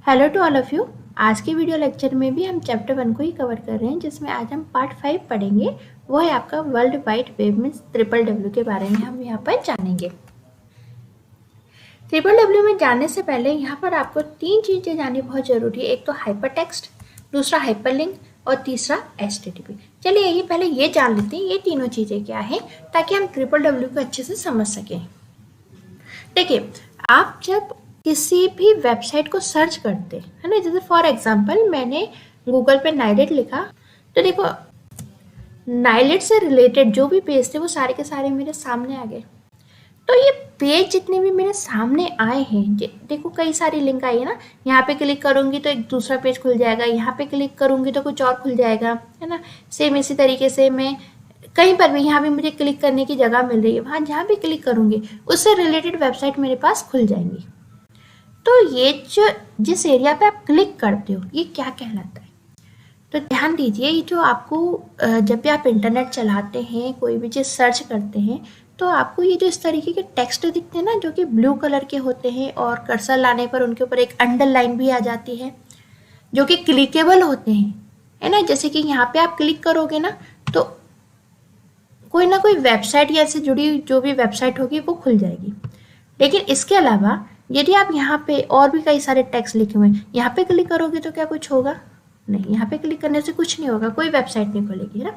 Hello to all of you. आज के video lecture में भी हम चैप्टर 1 को ही कवर कर रहे हैं, जिसमें आज हम पार्ट 5 पढ़ेंगे। वो है आपका world wide web means WWW के बारे में हम यहाँ पर जानेंगे। WWW में जाने से पहले यहाँ पर आपको 3 चीज़ें जाननी बहुत ज़रूरी है। एक तो हाइपर टेक्स्ट, दूसरा हाइपरलिंक और तीसरा HTTP। चलिए ये पहले ये जान लेते हैं ये तीनों चीज़ें क्या है, ताकि हम WWW को अच्छे से समझ सकें। देखिए, आप जब किसी भी वेबसाइट को सर्च करते है ना, जैसे फॉर एग्जांपल मैंने गूगल पे नाइलेट लिखा, तो देखो नाइलेट से रिलेटेड जो भी पेज थे वो सारे के सारे मेरे सामने आ गए। तो ये पेज जितने भी मेरे सामने आए हैं, देखो कई सारी लिंक आई है ना। यहाँ पे क्लिक करूंगी तो एक दूसरा पेज खुल जाएगा, यहाँ पे क्लिक करूंगी तो कुछ और खुल जाएगा, है ना। सेम इसी तरीके से मैं कहीं पर भी यहाँ भी मुझे क्लिक करने की जगह मिल रही है, वहाँ जहाँ भी क्लिक करूंगी उससे रिलेटेड वेबसाइट मेरे पास खुल जाएंगी। तो ये जो जिस एरिया पे आप क्लिक करते हो ये क्या कहलाता है, तो ध्यान दीजिए। ये जो आपको जब भी आप इंटरनेट चलाते हैं, कोई भी चीज़ सर्च करते हैं, तो आपको ये जो इस तरीके के टेक्स्ट दिखते हैं ना, जो कि ब्लू कलर के होते हैं और कर्सर लाने पर उनके ऊपर एक अंडरलाइन भी आ जाती है, जो कि क्लिकेबल होते हैं, है ना। जैसे कि यहाँ पे आप क्लिक करोगे ना तो कोई ना कोई वेबसाइट या से जुड़ी जो भी वेबसाइट होगी वो खुल जाएगी। लेकिन इसके अलावा यदि आप यहाँ पे और भी कई सारे टेक्स्ट लिखे हुए हैं, यहाँ पे क्लिक करोगे तो क्या कुछ होगा? नहीं, यहाँ पे क्लिक करने से कुछ नहीं होगा, कोई वेबसाइट नहीं खुलेगी, है ना।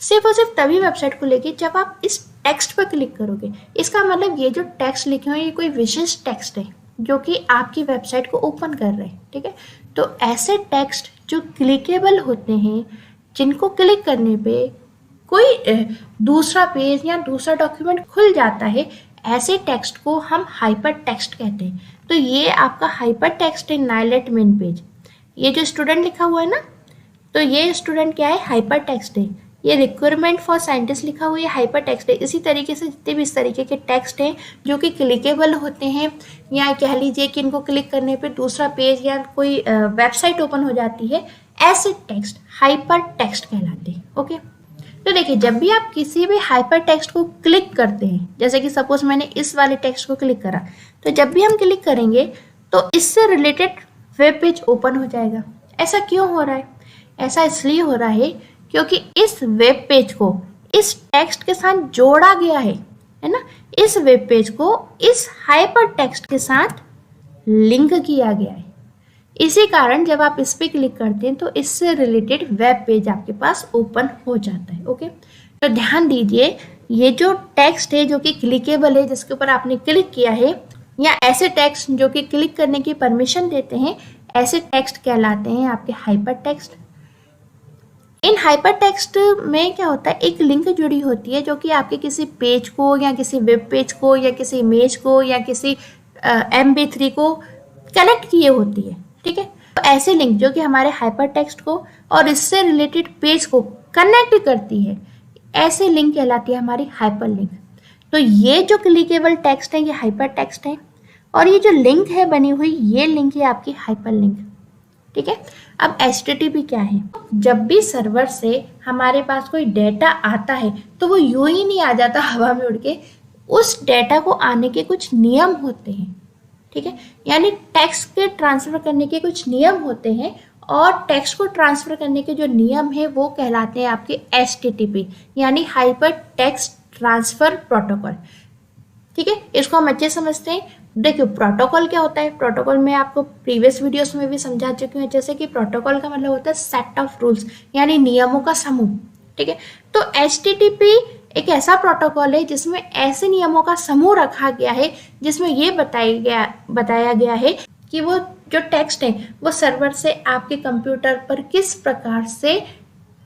सिर्फ और सिर्फ तभी वेबसाइट खुलेगी जब आप इस टेक्स्ट पर क्लिक करोगे। इसका मतलब ये जो टेक्स्ट लिखे हुए हैं ये कोई विशेष टेक्स्ट है जो कि आपकी वेबसाइट को ओपन कर रहे हैं, ठीक है। तो ऐसे टेक्स्ट जो क्लिकेबल होते हैं, जिनको क्लिक करने पे कोई दूसरा पेज या दूसरा डॉक्यूमेंट खुल जाता है, ऐसे टेक्स्ट को हम हाइपर टेक्स्ट कहते हैं। तो ये आपका हाइपर टेक्स्ट है नाइलेट मेन पेज। ये जो स्टूडेंट लिखा हुआ है ना, तो ये स्टूडेंट क्या है? हाइपर टेक्स्ट है। ये रिक्वायरमेंट फॉर साइंटिस्ट लिखा हुआ है, हाइपर टेक्स्ट है। इसी तरीके से जितने भी इस तरीके के टेक्स्ट हैं जो कि क्लिकेबल होते हैं, या कह लीजिए कि इनको क्लिक करने पे दूसरा पेज या कोई वेबसाइट ओपन हो जाती है, ऐसे टेक्स्ट हाइपर टेक्स्ट कहलाते हैं। ओके, तो देखिए जब भी आप किसी भी हाइपर टेक्स्ट को क्लिक करते हैं, जैसे कि सपोज मैंने इस वाले टेक्स्ट को क्लिक करा, तो जब भी हम क्लिक करेंगे तो इससे रिलेटेड वेब पेज ओपन हो जाएगा। ऐसा क्यों हो रहा है? ऐसा इसलिए हो रहा है क्योंकि इस वेब पेज को इस टेक्स्ट के साथ जोड़ा गया है ना। इस वेब पेज को इस हाइपर टेक्स्ट के साथ लिंक किया गया है। इसी कारण जब आप इस पे क्लिक करते हैं तो इससे रिलेटेड वेब पेज आपके पास ओपन हो जाता है। ओके, तो ध्यान दीजिए, ये जो टेक्स्ट है जो कि क्लिकेबल है, जिसके ऊपर आपने क्लिक किया है, या ऐसे टेक्स्ट जो कि क्लिक करने की परमिशन देते हैं, ऐसे टेक्स्ट कहलाते हैं आपके hyper text. In hyper text में क्या होता है, एक लिंक जुड़ी होती है जो कि आपके किसी पेज को या किसी वेब पेज को या किसी इमेज को या किसी MP3 को कनेक्ट किए होती है, ठीक है। तो ऐसे लिंक जो कि हमारे हाइपर टेक्स्ट को और इससे रिलेटेड पेज को कनेक्ट करती है, ऐसे लिंक कहलाती है हमारी हाइपर लिंक। तो ये जो क्लिकेबल टेक्स्ट है ये हाइपर टेक्स्ट है, और ये जो लिंक है बनी हुई, ये लिंक है आपकी हाइपर लिंक, ठीक है। अब HTTP क्या है? जब भी सर्वर से हमारे पास कोई डेटा आता है तो वो यूं ही नहीं आ जाता हवा में उड़ के, उस डेटा को आने के कुछ नियम होते हैं, ठीक है। यानी टेक्स्ट के ट्रांसफर करने के कुछ नियम होते हैं, और टेक्स्ट को ट्रांसफर करने के जो नियम है वो कहलाते हैं आपके HTTP, यानी हाइपर टेक्स्ट ट्रांसफर प्रोटोकॉल, ठीक है। इसको हम अच्छे समझते हैं। देखिए प्रोटोकॉल क्या होता है, प्रोटोकॉल में आपको प्रीवियस वीडियोस में भी समझा चुकी हूँ। जैसे कि प्रोटोकॉल का मतलब होता है सेट ऑफ रूल्स, यानी नियमों का समूह, ठीक है। तो HTTP एक ऐसा प्रोटोकॉल है जिसमें ऐसे नियमों का समूह रखा गया है, जिसमें ये बताया गया है कि वो जो टेक्स्ट है वो सर्वर से आपके कंप्यूटर पर किस प्रकार से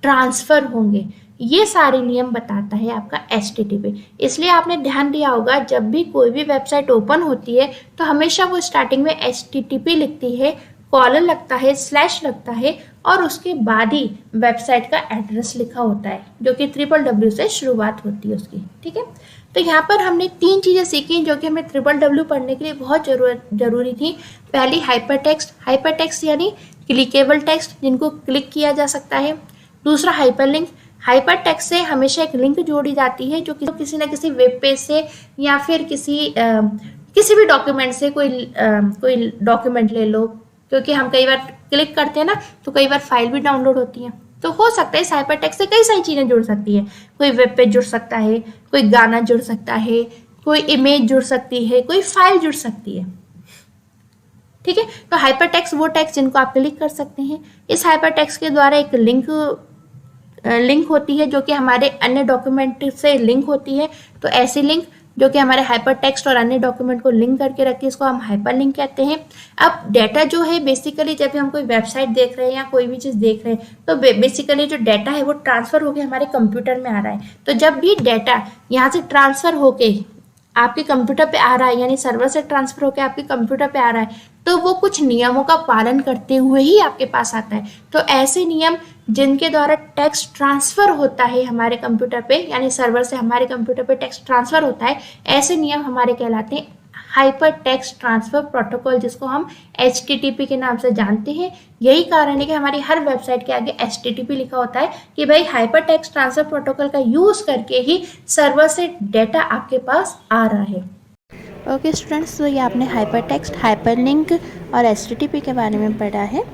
ट्रांसफर होंगे। ये सारे नियम बताता है आपका HTTP। इसलिए आपने ध्यान दिया होगा, जब भी कोई भी वेबसाइट ओपन होती है तो हमेशा वो स्टार्टिंग में HTTP लिखती है, कॉलन लगता है, स्लैश लगता है, और उसके बाद ही वेबसाइट का एड्रेस लिखा होता है, जो कि WWW से शुरुआत होती है उसकी, ठीक है। तो यहाँ पर हमने 3 चीज़ें सीखी जो कि हमें WWW पढ़ने के लिए बहुत जरूरी थी। पहली हाइपर टेक्स्ट यानी क्लिकेबल टेक्स्ट जिनको क्लिक किया जा सकता है। दूसरा हाइपरलिंक, हाइपर टेक्स्ट से हमेशा एक लिंक जोड़ी जाती है जो किसी न किसी वेब पेज से या फिर किसी भी डॉक्यूमेंट से, कोई डॉक्यूमेंट ले लो, क्योंकि हम कई बार क्लिक करते हैं ना तो कई बार फाइल भी डाउनलोड होती है, तो हो सकता है इस हाइपर टेक्स्ट से कई सारी चीज़ें जुड़ सकती है। कोई वेब पेज जुड़ सकता है, कोई गाना जुड़ सकता है, कोई इमेज जुड़ सकती है, कोई फाइल जुड़ सकती है। ठीक है, तो हाइपर टेक्स्ट वो टेक्स्ट जिनको आप क्लिक कर सकते हैं। इस हाइपर टेक्स्ट के द्वारा एक लिंक होती है जो कि हमारे अन्य डॉक्यूमेंट से लिंक होती है। तो ऐसी लिंक जो कि हमारे हाइपर टेक्स्ट और अन्य डॉक्यूमेंट को लिंक करके रखती है, इसको हम हाइपर लिंक कहते हैं। अब डाटा जो है बेसिकली जब हम कोई वेबसाइट देख रहे हैं या कोई भी चीज़ देख रहे हैं तो बेसिकली जो डाटा है वो ट्रांसफ़र होकर हमारे कंप्यूटर में आ रहा है। तो जब भी डाटा यहाँ से ट्रांसफ़र होके आपके कंप्यूटर पे आ रहा है, यानी सर्वर से ट्रांसफर होकर आपके कंप्यूटर पे आ रहा है, तो वो कुछ नियमों का पालन करते हुए ही आपके पास आता है। तो ऐसे नियम जिनके द्वारा टेक्स्ट ट्रांसफर होता है हमारे कंप्यूटर पे, यानी सर्वर से हमारे कंप्यूटर पे टेक्स्ट ट्रांसफर होता है, ऐसे नियम हमारे कहलाते हैं हाइपर टेक्स्ट ट्रांसफर प्रोटोकॉल, जिसको हम HTTP के नाम से जानते हैं। यही कारण है कि हमारी हर वेबसाइट के आगे HTTP लिखा होता है कि भाई हाइपर टेक्स्ट ट्रांसफर प्रोटोकॉल का यूज़ करके ही सर्वर से डाटा आपके पास आ रहा है। ओके स्टूडेंट्स, तो ये आपने हाइपर टेक्स्ट, हाइपर लिंक और HTTP के बारे में पढ़ा है।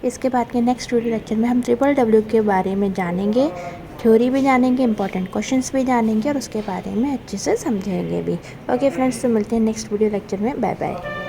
इसके बाद के नेक्स्ट वीडियो लेक्चर में हम WWW के बारे में जानेंगे, थ्योरी भी जानेंगे, इंपॉर्टेंट क्वेश्चंस भी जानेंगे और उसके बारे में अच्छे से समझेंगे भी। ओके फ्रेंड्स, तो मिलते हैं नेक्स्ट वीडियो लेक्चर में। Bye bye.